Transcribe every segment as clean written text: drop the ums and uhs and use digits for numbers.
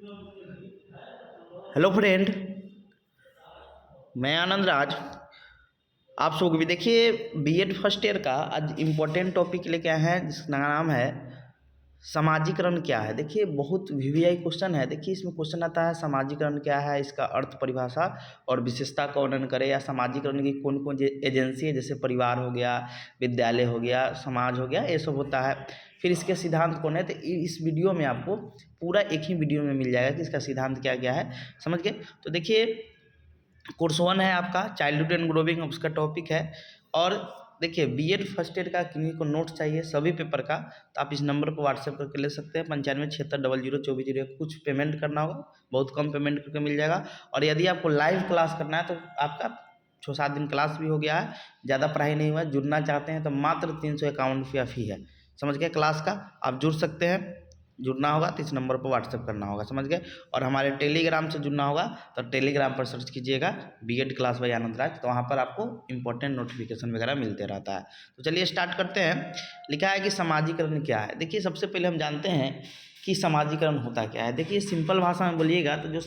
Hello friend, मैं आनंद राज। आप सब भी देखिए, बीएड फर्स्ट ईयर का आज इम्पोर्टेंट टॉपिक लेके आए हैं जिसका नाम है समाजीकरण क्या है। देखिए, बहुत वीवीआई क्वेश्चन है। देखिए, इसमें क्वेश्चन आता है समाजीकरण क्या है, इसका अर्थ, परिभाषा और विशेषता का वर्णन करें, या समाजीकरण की कौन कौन एजेंसी है, जैसे परिवार हो गया, विद्यालय हो गया, समाज हो गया, ये सब होता है। फिर इसके सिद्धांत कौन है, तो इस वीडियो में आपको पूरा एक ही वीडियो में मिल जाएगा कि इसका सिद्धांत क्या क्या है। समझ गए? तो देखिए, कोर्स 1 है आपका चाइल्डहुड एंड ग्रोविंग, उसका टॉपिक है। और देखिए, बीएड फर्स्ट ईयर का किन्हीं को नोट्स चाहिए सभी पेपर का, तो आप इस नंबर पर व्हाट्सएप करके ले सकते हैं 9576002401। कुछ पेमेंट करना होगा, बहुत कम पेमेंट करके मिल जाएगा। और यदि आपको लाइव क्लास करना है तो आपका 6-7 दिन क्लास भी हो गया है, ज़्यादा पढ़ाई नहीं हुआ है। जुड़ना चाहते हैं तो मात्र 351 रुपया फी है। समझ गए? क्लास का आप जुड़ सकते हैं। जुड़ना होगा तो इस नंबर पर व्हाट्सएप करना होगा। समझ गए? और हमारे टेलीग्राम से जुड़ना होगा तो टेलीग्राम पर सर्च कीजिएगा BEd class bye Anand Raj, तो वहाँ पर आपको इंपॉर्टेंट नोटिफिकेशन वगैरह मिलते रहता है। तो चलिए स्टार्ट करते हैं। लिखा है कि समाजीकरण क्या है। देखिए, सबसे पहले हम जानते हैं कि समाजीकरण होता क्या है। देखिए, सिंपल भाषा में बोलिएगा तो जो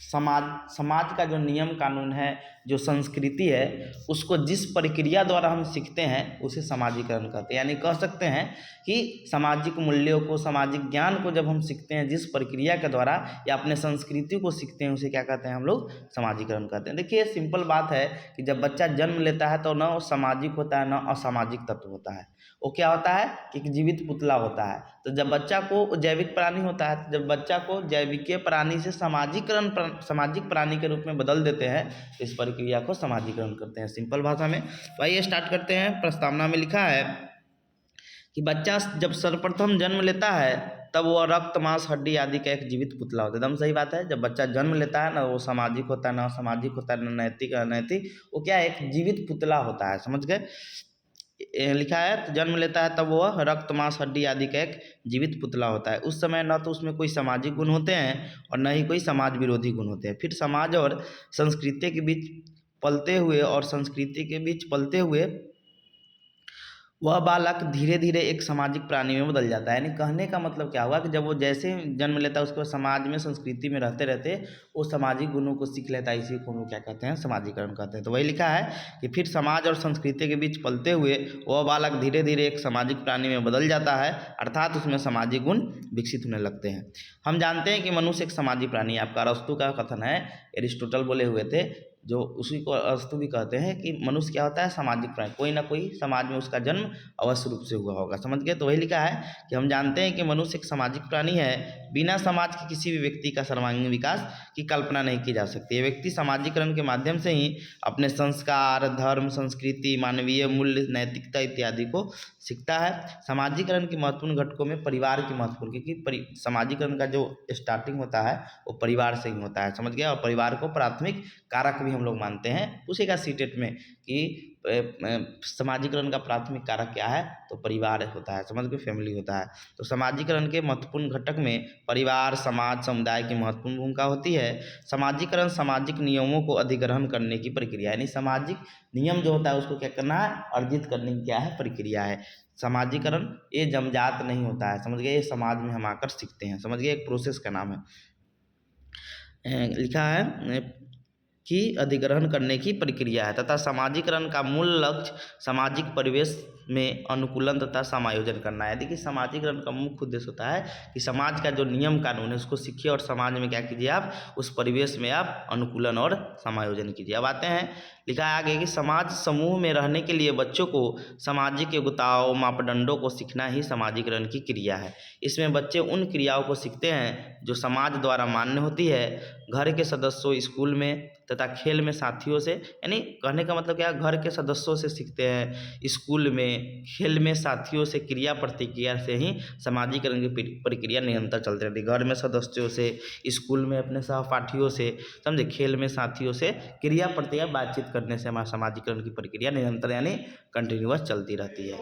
समाज का जो नियम कानून है, जो संस्कृति है, उसको जिस प्रक्रिया द्वारा हम सीखते हैं उसे समाजीकरण कहते हैं। यानी कह सकते हैं कि सामाजिक मूल्यों को, सामाजिक ज्ञान को जब हम सीखते हैं जिस प्रक्रिया के द्वारा, या अपने संस्कृति को सीखते हैं, उसे क्या कहते हैं हम लोग? समाजीकरण कहते हैं। देखिए, सिंपल बात है कि जब बच्चा जन्म लेता है तो न वो सामाजिक होता है न असामाजिक तत्व होता है। वो क्या होता है? एक जीवित पुतला होता है। तो जब बच्चा को जैविक प्राणी होता है, जब बच्चा को जैविकीय प्राणी से सामाजिक प्राणी के रूप में बदल देते हैं, तो इस प्रक्रिया को समाजीकरण करते हैं सिंपल भाषा में। तो आइए स्टार्ट करते हैं। प्रस्तावना में लिखा है कि बच्चा जब सर्वप्रथम जन्म लेता है तब वह रक्त, मांस, हड्डी आदि का एक जीवित पुतला होता है। एकदम सही बात है। जब बच्चा जन्म लेता है ना, वो सामाजिक होता है ना असामाजिक होता है, ना नैतिक अनैतिक, वो क्या है? एक जीवित पुतला होता है। समझ गए? लिखा है तो जन्म लेता है तब वह रक्त, मांस, हड्डी आदि का एक जीवित पुतला होता है। उस समय न तो उसमें कोई सामाजिक गुण होते हैं और न ही कोई समाज विरोधी गुण होते हैं। फिर समाज और संस्कृति के बीच पलते हुए वह बालक धीरे धीरे एक सामाजिक प्राणी में बदल जाता है। यानी कहने का मतलब क्या हुआ कि जब वो जैसे जन्म लेता है उसके बाद समाज में, संस्कृति में रहते रहते वो सामाजिक गुणों को सीख लेता है। इसी को हम क्या कहते हैं? समाजीकरण कहते हैं। तो वही लिखा है कि फिर समाज और संस्कृति के बीच पलते हुए वह बालक धीरे धीरे एक सामाजिक प्राणी में बदल जाता है, अर्थात उसमें सामाजिक गुण विकसित होने लगते हैं। हम जानते हैं कि मनुष्य एक सामाजिक प्राणी है। आपका अरस्तु का कथन है, एरिस्टोटल बोले हुए थे, जो उसी को अरस्तु भी कहते हैं कि मनुष्य क्या होता है? सामाजिक प्राणी। कोई ना कोई समाज में उसका जन्म अवश्य रूप से हुआ होगा। समझ गए? तो वही लिखा है कि हम जानते हैं कि मनुष्य एक सामाजिक प्राणी है। बिना समाज के किसी भी व्यक्ति का सर्वांगीण विकास की कल्पना नहीं की जा सकती है। व्यक्ति समाजीकरण के माध्यम से ही अपने संस्कार, धर्म, संस्कृति, मानवीय मूल्य, नैतिकता इत्यादि को सीखता है। समाजीकरण के महत्वपूर्ण घटकों में परिवार की महत्वपूर्ण, क्योंकि समाजीकरण का जो स्टार्टिंग होता है वो परिवार से ही होता है। समझ गया? और परिवार को प्राथमिक कारक भी हम लोग मानते हैं। पूछेगा सीटेट में कि समाजीकरण का प्राथमिक कारक क्या है, तो परिवार होता है। समझ गए? फैमिली होता है। तो समाजीकरण के महत्वपूर्ण घटक में परिवार, समाज, समुदाय की महत्वपूर्ण भूमिका होती है। समाजीकरण सामाजिक नियमों को अधिग्रहण करने की प्रक्रिया, यानी सामाजिक नियम जो होता है उसको क्या करना है? अर्जित करने की क्या है? प्रक्रिया है। समाजीकरण ये जमजात नहीं होता है। समझ गए? ये समाज में हम आकर सीखते हैं। समझ गए? एक प्रोसेस का नाम है। लिखा है कि अधिग्रहण करने की प्रक्रिया है, तथा समाजीकरण का मूल लक्ष्य सामाजिक परिवेश में अनुकूलन तथा समायोजन करना है। देखिए, समाजीकरण का मुख्य उद्देश्य होता है कि समाज का जो नियम कानून है उसको सीखिए और समाज में क्या कीजिए? आप उस परिवेश में आप अनुकूलन और समायोजन कीजिए। अब आते हैं, लिखा है आगे कि समाज समूह में रहने के लिए बच्चों को सामाजिक योग्यताओं, मापदंडों को सीखना ही समाजीकरण की क्रिया है। इसमें बच्चे उन क्रियाओं को सीखते हैं जो समाज द्वारा मान्य होती है। घर के सदस्यों, स्कूल में तथा खेल में साथियों से, यानी कहने का मतलब क्या? घर के सदस्यों से सीखते हैं, स्कूल में, खेल में साथियों से, क्रिया प्रतिक्रिया से ही समाजीकरण की प्रक्रिया निरंतर चलती रहती है। घर में सदस्यों से, स्कूल में अपने सहपाठियों से, समझे, खेल में साथियों से क्रिया प्रतिक्रिया बातचीत करने से हमारा समाजीकरण की प्रक्रिया निरंतर यानी कंटिन्यूअस चलती रहती है।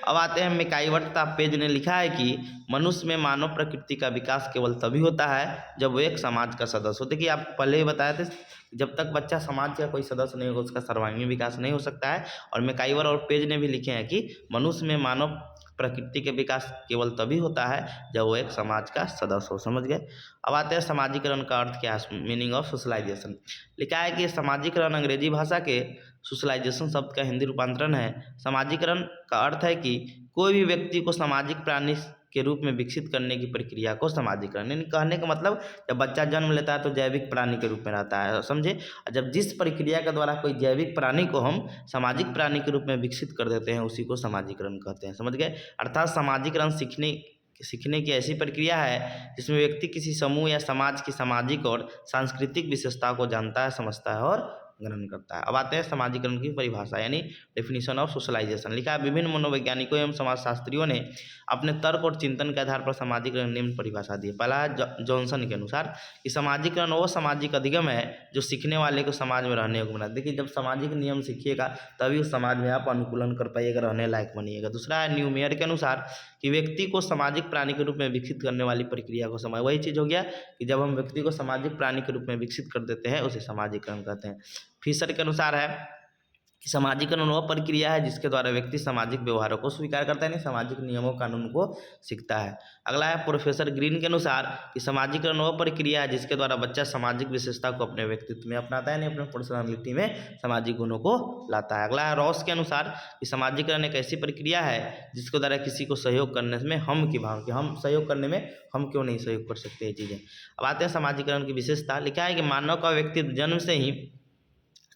अब आते हैं मैकाइवर्ट पेज ने लिखा है कि मनुष्य में मानव प्रकृति का विकास केवल तभी होता है जब वो एक समाज का सदस्य हो। देखिए, आप पहले ही बताए थे, जब तक बच्चा समाज का कोई सदस्य नहीं होगा उसका सर्वांगीण विकास नहीं हो सकता है। और मैकाइवर और पेज ने भी लिखे हैं कि मनुष्य में मानव प्रकृति के विकास केवल तभी होता है जब वो एक समाज का सदस्य हो। समझ गए। अब आते हैं समाजीकरण का अर्थ क्या है, मीनिंग ऑफ सोशलाइजेशन। लिखा है कि समाजीकरण अंग्रेजी भाषा के सोशलाइजेशन शब्द का हिंदी रूपांतरण है। समाजीकरण का अर्थ है कि कोई भी व्यक्ति को सामाजिक प्राणी के रूप में विकसित करने की प्रक्रिया को समाजीकरण, यानी कहने का मतलब जब बच्चा जन्म लेता है तो जैविक प्राणी के रूप में रहता है, समझे। जब जिस प्रक्रिया के द्वारा कोई जैविक प्राणी को हम सामाजिक प्राणी के रूप में विकसित कर देते हैं उसी को समाजीकरण कहते हैं। समझ गए। अर्थात समाजीकरण सीखने की ऐसी प्रक्रिया है जिसमें व्यक्ति किसी समूह या समाज की सामाजिक और सांस्कृतिक विशेषता को जानता है, समझता है और ग्रहण करता है। अब आते हैं समाजीकरण की परिभाषा यानी डेफिनेशन ऑफ सोशलाइजेशन। लिखा है विभिन्न मनोवैज्ञानिकों एवं समाजशास्त्रियों ने अपने तर्क और चिंतन के आधार पर समाजीकरण निम्न परिभाषा दी। पहला है जॉनसन के अनुसार कि समाजीकरण वो सामाजिक अधिगम है जो सीखने वाले को समाज में रहने को बनाता है। देखिए, जब सामाजिक नियम सीखिएगा तभी उस समाज में आप अनुकूलन कर पाइएगा, रहने लायक बनिएगा। दूसरा है न्यूमेयर के अनुसार कि व्यक्ति को सामाजिक प्राणी के रूप में विकसित करने वाली प्रक्रिया को समय, वही चीज़ हो गया कि जब हम व्यक्ति को सामाजिक प्राणी के रूप में विकसित कर देते हैं उसे समाजीकरण कहते हैं। फिशर के अनुसार है कि समाजीकरण वह प्रक्रिया है जिसके द्वारा व्यक्ति सामाजिक व्यवहारों को स्वीकार करता है, नहीं सामाजिक नियमों कानून को सीखता है। अगला है प्रोफेसर ग्रीन के अनुसार कि समाजीकरण वह प्रक्रिया है जिसके द्वारा बच्चा सामाजिक विशेषता को अपने व्यक्तित्व में अपनाता है, नहीं अपने पर्सनालिटी में सामाजिक गुणों को लाता है। अगला है रॉस के अनुसार कि समाजीकरण एक ऐसी प्रक्रिया है जिसके द्वारा किसी को सहयोग करने में हम की भाव कि हम सहयोग करने में हम क्यों नहीं सहयोग कर सकते ये चीज़ें। अब आते हैं समाजीकरण की विशेषता। लिखा है कि मानव का व्यक्तित्व जन्म से ही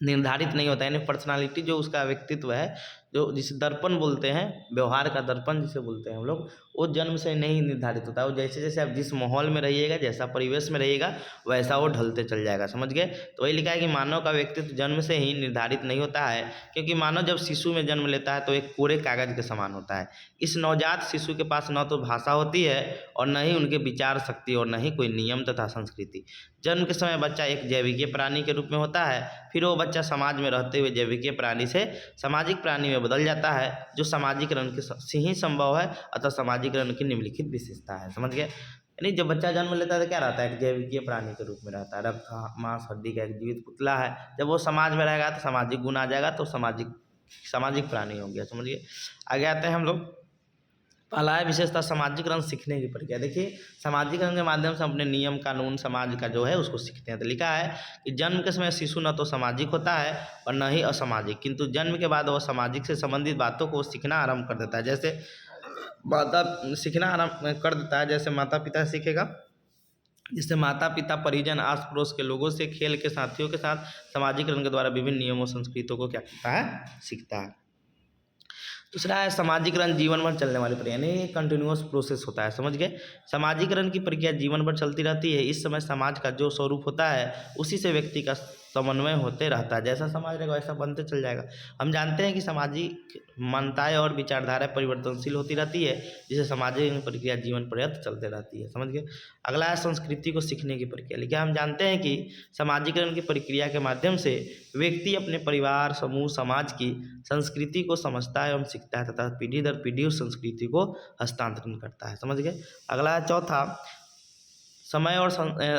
निर्धारित नहीं होता है, यानी पर्सनालिटी जो उसका व्यक्तित्व है, जो जिसे दर्पण बोलते हैं, व्यवहार का दर्पण जिसे बोलते हैं हम लोग, वो जन्म से नहीं निर्धारित होता है। वो जैसे जैसे आप जिस माहौल में रहिएगा, जैसा परिवेश में रहिएगा वैसा वो ढलते चल जाएगा। समझ गए। तो वही लिखा है कि मानव का व्यक्तित्व जन्म से ही निर्धारित नहीं होता है, क्योंकि मानव जब शिशु में जन्म लेता है तो एक कोरे कागज के समान होता है। इस नवजात शिशु के पास न तो भाषा होती है और न ही उनके विचार शक्ति और न ही कोई नियम तथा संस्कृति। जन्म के समय बच्चा एक जैविकीय प्राणी के रूप में होता है, फिर वो बच्चा समाज में रहते हुए जैविकीय प्राणी से सामाजिक प्राणी में बदल जाता है, जो सामाजिकरण के से ही संभव है, अतः समाजीकरण की निम्नलिखित विशेषता है। समझ गए। यानी जब बच्चा जन्म लेता है तो क्या रहता है, एक जैविकीय प्राणी के रूप में रहता है, रक्त मांस हड्डी का एक जीवित पुतला है। जब वो समाज में रहेगा तो सामाजिक गुण आ जाएगा, तो सामाजिक प्राणी हो गया। समझिए। आगे आते हैं हम लोग। पहला है विशेषता समाजीकरण सीखने की प्रक्रिया। देखिए, समाजीकरण के माध्यम से अपने नियम कानून समाज का जो है उसको सीखते हैं। तो लिखा है कि जन्म के समय शिशु न तो सामाजिक होता है और न ही असामाजिक, किंतु जन्म के बाद वह सामाजिक से संबंधित बातों को सीखना आरंभ कर देता है। जैसे माता पिता सीखेगा, जिससे माता पिता परिजन आस पड़ोस के लोगों से, खेल के साथियों के साथ समाजीकरण के द्वारा विभिन्न नियमों संस्कृतियों को क्या करता है, सीखता है। दूसरा है समाजीकरण जीवन भर चलने वाली प्रक्रिया, यानी कंटिन्यूअस प्रोसेस होता है। समझ गए। समाजीकरण की प्रक्रिया जीवन भर चलती रहती है। इस समय समाज का जो स्वरूप होता है उसी से व्यक्ति का समन्वय होते रहता है। जैसा समाज रहेगा वैसा बनते चल जाएगा। हम जानते हैं कि सामाजिक मान्यताएं और विचारधाराएं परिवर्तनशील होती रहती है, जिसे सामाजिक प्रक्रिया जीवन पर्यंत चलते रहती है। समझ गए। अगला है संस्कृति को सीखने की प्रक्रिया। लेकिन हम जानते हैं कि समाजीकरण की प्रक्रिया के माध्यम से व्यक्ति अपने परिवार, समूह, समाज की संस्कृति को समझता है एवं सीखता है तथा पीढ़ी दर पीढ़ी उस संस्कृति को हस्तांतरण करता है। समझ गए। अगला है चौथा, समय और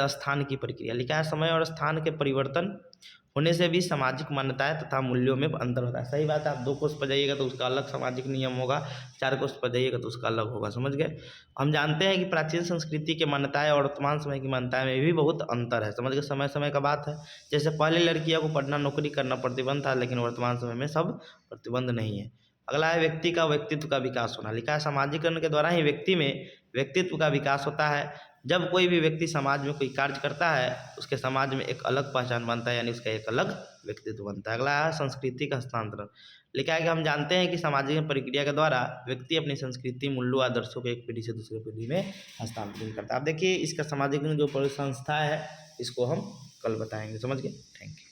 स्थान की प्रक्रिया। लिखा है समय और स्थान के परिवर्तन होने से भी सामाजिक मान्यताएं तथा मूल्यों में अंतर होता है। सही बात है। आप 2 कोस पर जाइएगा तो उसका अलग सामाजिक नियम होगा, 4 कोस पर जाइएगा तो उसका अलग होगा। समझ गए। हम जानते हैं कि प्राचीन संस्कृति के मान्यताएं और वर्तमान समय की मान्यताएं में भी बहुत अंतर है। समझ गए। समय समय का बात है। जैसे पहले लड़कियों को पढ़ना नौकरी करना प्रतिबंध था, लेकिन वर्तमान समय में सब प्रतिबंध नहीं है। अगला है व्यक्ति का व्यक्तित्व का विकास होना। लिखा है समाजीकरण के द्वारा ही व्यक्ति में व्यक्तित्व का विकास होता है। जब कोई भी व्यक्ति समाज में कोई कार्य करता है उसके समाज में एक अलग पहचान बनता है, यानी उसका एक अलग व्यक्तित्व बनता है। अगला है संस्कृति का हस्तांतरण। लिखा है कि हम जानते हैं कि सामाजिक प्रक्रिया के द्वारा व्यक्ति अपनी संस्कृति, मूल्यों, आदर्शों को एक पीढ़ी से दूसरे पीढ़ी में हस्तांतरित करता है। अब देखिए, इसका सामाजिक जो संस्था है इसको हम कल बताएंगे। समझ गए। Thank you.